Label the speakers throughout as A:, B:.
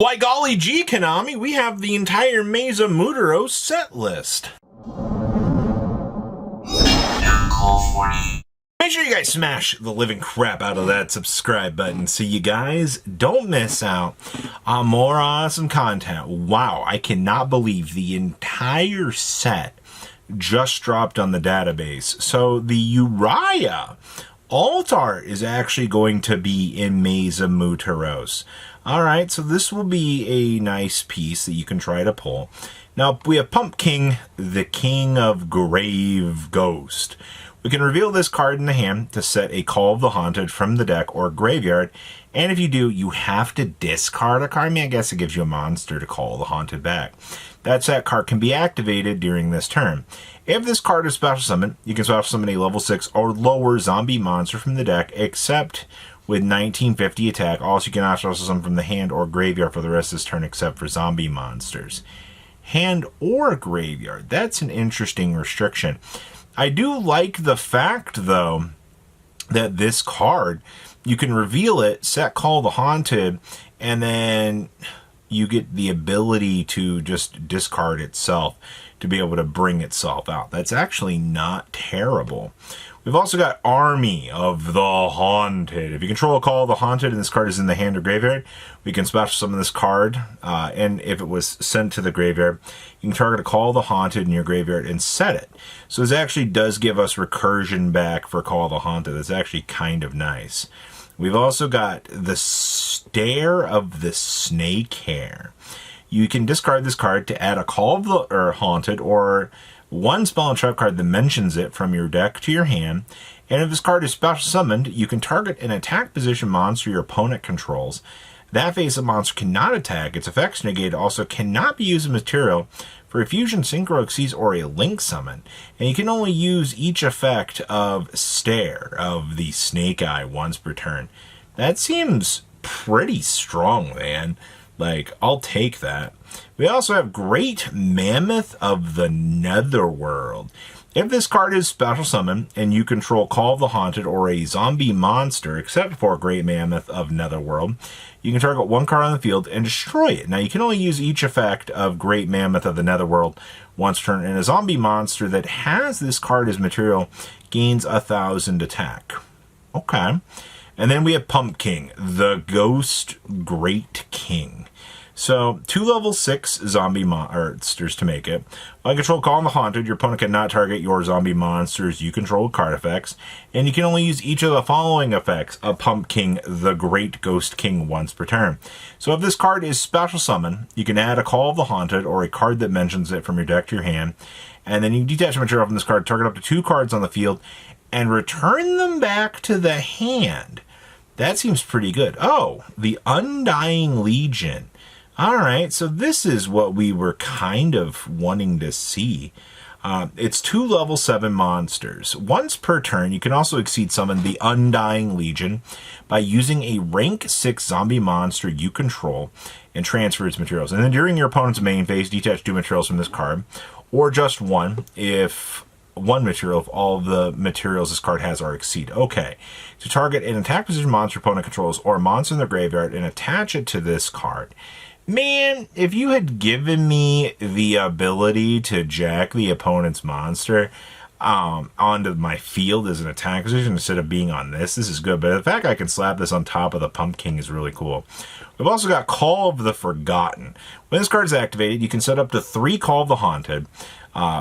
A: Why golly gee, Konami, we have the entire Maze of Muertos set list. Make sure you guys smash the living crap out of that subscribe button so you guys don't miss out on more awesome content. Wow, I cannot believe the entire set just dropped on the database. So the Uriah alt art is actually going to be in Maze of Muertos. Alright, so this will be a nice piece that you can try to pull. Now, we have Pumpkin, the King of Grave Ghost. We can reveal this card in the hand to set a Call of the Haunted from the deck or graveyard. And if you do, you have to discard a card. I mean, I guess it gives you a monster to call the Haunted back. That card can be activated during this turn. If this card is special summoned, you can special summon a level 6 or lower zombie monster from the deck, except with 1950 attack. Also, you can special summon from the hand or graveyard for the rest of this turn, except for zombie monsters. Hand or graveyard. That's an interesting restriction. I do like the fact, though, that this card, you can reveal it, set Call the Haunted, and then you get the ability to just discard itself to be able to bring itself out. That's actually not terrible. We've also got Army of the Haunted. If you control a Call of the Haunted and this card is in the hand or graveyard, we can special summon this card. And if it was sent to the graveyard, you can target a Call of the Haunted in your graveyard and set it. So this actually does give us recursion back for Call of the Haunted. That's actually kind of nice. We've also got the Stare of the Snake Hair. You can discard this card to add a Call of the Haunted or one spell and trap card that mentions it from your deck to your hand. And if this card is special summoned, you can target an attack position monster your opponent controls. That phase of monster cannot attack. Its effects negated, also cannot be used as material for a fusion, synchro, exceeds, or a link summon. And you can only use each effect of Stare of the Snake Eye once per turn. That seems pretty strong, man. Like, I'll take that. We also have Great Mammoth of the Netherworld. If this card is special summoned and you control Call of the Haunted or a zombie monster, except for Great Mammoth of Netherworld, you can target one card on the field and destroy it. Now, you can only use each effect of Great Mammoth of the Netherworld once per turn, and a zombie monster that has this card as material gains 1,000 attack. Okay. And then we have Pumpkin, the Ghost Great King. So, 2 level 6 zombie monsters to make it. By control Call of the Haunted, your opponent cannot target your zombie monsters you control card effects, and you can only use each of the following effects of Pumpkin, the Great Ghost King once per turn. So if this card is special summon, you can add a Call of the Haunted or a card that mentions it from your deck to your hand, and then you detach material from this card, target up to 2 cards on the field, and return them back to the hand. That seems pretty good. Oh, the Undying Legion. Alright, so this is what we were kind of wanting to see. It's 2 level 7 monsters. Once per turn, you can also exceed summon the Undying Legion by using a rank 6 zombie monster you control and transfer its materials. And then during your opponent's main phase, detach 2 materials from this card, or just 1 if one material if all of the materials this card has are exceed. Okay, to target an attack position monster opponent controls or a monster in the graveyard and attach it to this card. Man, if you had given me the ability to jack the opponent's monster onto my field as an attack position instead of being on this is good. But the fact I can slap this on top of the Pumpkin is really cool. We've also got Call of the Forgotten. When this card is activated, you can set up to 3 Call of the Haunted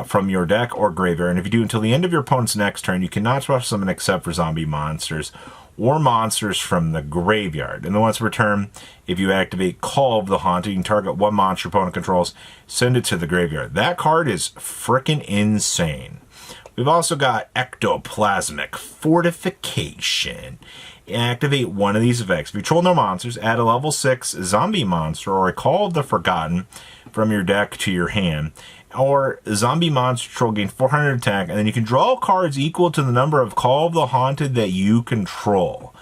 A: from your deck or graveyard. And if you do until the end of your opponent's next turn, you cannot special summon except for zombie monsters or monsters from the graveyard. And then once per turn, if you activate Call of the Haunted, you can target 1 monster opponent controls, send it to the graveyard. That card is frickin' insane. We've also got Ectoplasmic Fortification. Activate one of these effects. If you control no monsters, add a level 6 zombie monster or a Call of the Forgotten from your deck to your hand. Or zombie monster control gain 400 attack, and then you can draw cards equal to the number of Call of the Haunted that you control.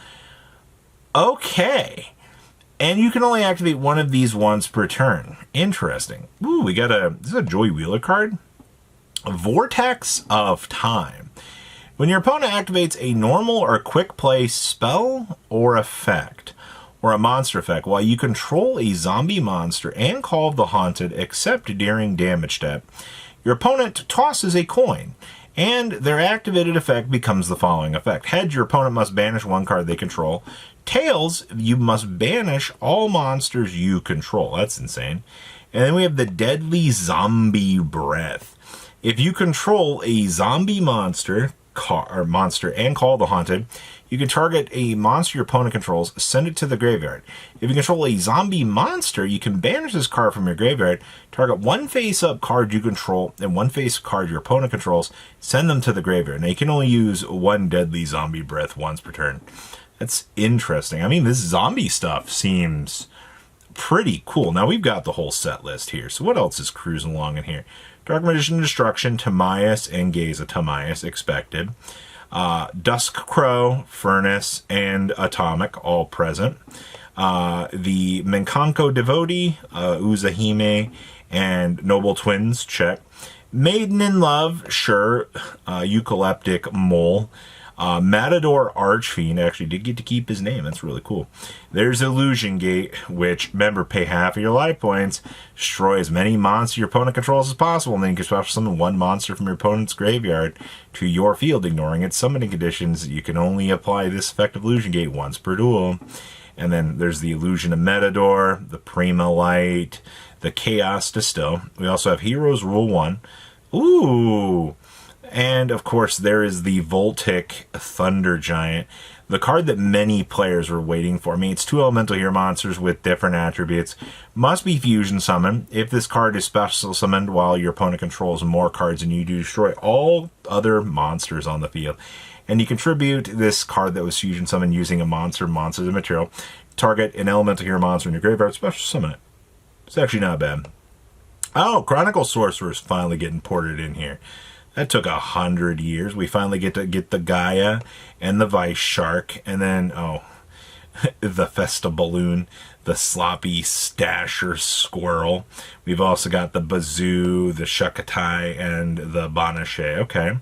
A: Okay. And you can only activate one of these once per turn. Interesting. Ooh, we got this is a Joy Wheeler card. Vortex of Time. When your opponent activates a normal or quick play spell or effect, or a monster effect. While you control a zombie monster and Call of the Haunted, except during damage step, your opponent tosses a coin, and their activated effect becomes the following effect. Heads, your opponent must banish one card they control. Tails, you must banish all monsters you control. That's insane. And then we have the Deadly Zombie Breath. If you control a zombie monster and Call the Haunted, you can target a monster your opponent controls, send it to the graveyard. If you control a zombie monster, you can banish this card from your graveyard, target one face-up card you control and one face card your opponent controls, send them to the graveyard. Now, you can only use one Deadly Zombie Breath once per turn. That's interesting. I mean, this zombie stuff seems pretty cool. Now, we've got the whole set list here. So what else is cruising along in here? Dark Magician Destruction, Timaeus, and Gaza Timaeus expected. Dusk Crow, Furnace, and Atomic, all present. The Menkanko Devotee, Uzahime, and Noble Twins, check. Maiden in Love, sure. Eucalyptic Mole. Matador Archfiend actually did get to keep his name. That's really cool. There's Illusion Gate, which, remember, pay half of your life points, destroy as many monsters your opponent controls as possible, and then you can special summon one monster from your opponent's graveyard to your field, ignoring its summoning conditions. You can only apply this effect of Illusion Gate once per duel. And then there's the Illusion of Matador, the Prima Light, the Chaos Distill. We also have Heroes Rule 1. Ooh! And, of course, there is the Voltic Thunder Giant, the card that many players were waiting for. I mean, it's 2 elemental hero monsters with different attributes. Must be fusion summoned. If this card is special summoned while your opponent controls more cards than you do, destroy all other monsters on the field. And you contribute this card that was fusion summoned using a monster as a material. Target an elemental hero monster in your graveyard, special summon it. It's actually not bad. Oh, Chronicle Sorcerer's finally getting ported in here. That took 100 years. We finally get to get the Gaia and the Vice Shark, and then, oh, the Festa Balloon, the Sloppy Stasher Squirrel. We've also got the Bazoo, the Shukatai, and the Banachet. Okay.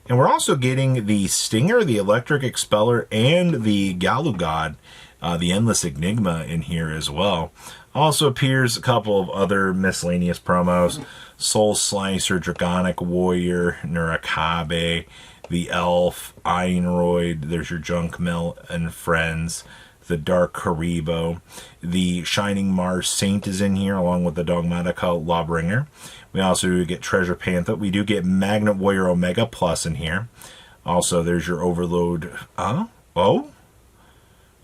A: And we're also getting the Stinger, the Electric Expeller, and the Galugod, the Endless Enigma in here as well. Also appears a couple of other miscellaneous promos. Soul Slicer, Dragonic Warrior, Nurakabe, the Elf, Einroyd, there's your Junk Mill and Friends, the Dark Karibo, the Shining Mars Saint is in here, along with the Dogmatica Lawbringer. We also do get Treasure Panther. We do get Magnet Warrior Omega Plus in here. Also, there's your Overload. Oh,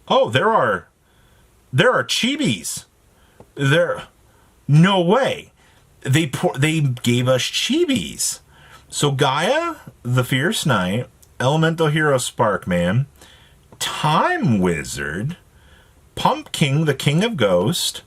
A: there are chibis. No way. They gave us chibis. So Gaia, the Fierce Knight, Elemental Hero Sparkman, Time Wizard, Pumpkin, the King of Ghost,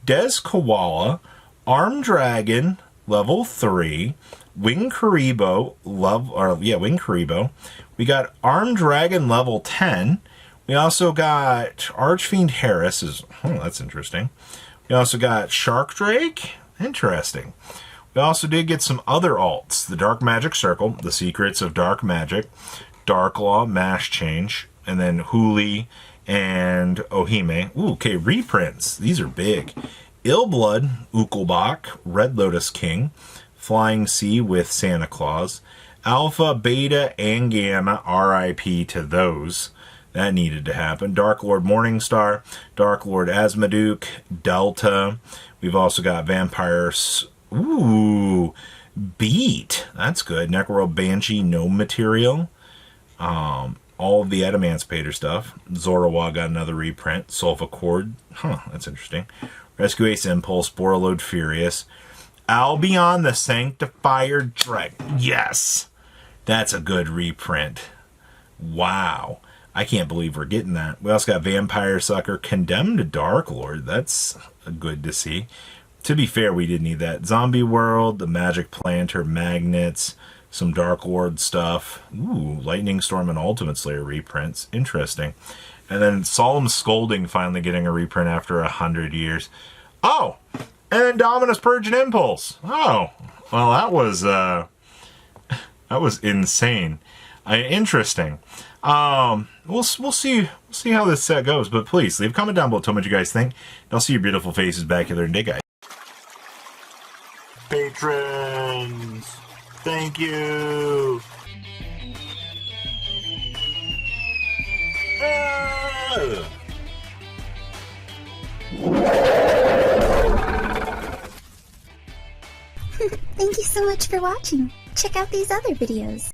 A: Des Koala, Arm Dragon, level 3, Wing Karibo, Wing Karibo. We got Arm Dragon, level 10. We also got Archfiend Harris. That's interesting. We also got Shark Drake. Interesting. We also did get some other alts. The Dark Magic Circle, The Secrets of Dark Magic, Dark Law, Mash Change, and then Huli and Ohime. Ooh, okay, reprints. These are big. Illblood, Ukelbach, Red Lotus King, Flying Sea with Santa Claus, Alpha, Beta, and Gamma, RIP to those. That needed to happen. Dark Lord Morningstar, Dark Lord Asmoduke, Delta. We've also got Vampires. Ooh, Beat. That's good. Necro Banshee, no material. All of the Adamantipator stuff. Zorowa got another reprint. Sulfa Cord. That's interesting. Rescue Ace Impulse, Borreload Furious. Albion the Sanctifier Dragon. Yes! That's a good reprint. Wow. I can't believe we're getting that. We also got Vampire Sucker, Condemned Dark Lord. That's good to see. To be fair, we did need that. Zombie World, the Magic Planter, Magnets, some Dark Lord stuff. Ooh, Lightning Storm and Ultimate Slayer reprints. Interesting. And then Solemn Scolding finally getting a reprint after 100 years. Oh! And Dominus Purge and Impulse. Oh. Well, that was insane. Interesting. We'll see how this set goes. But please leave a comment down below. Tell me what you guys think. And I'll see your beautiful faces back here in a day, guys. Patrons, thank you.
B: Thank you so much for watching. Check out these other videos.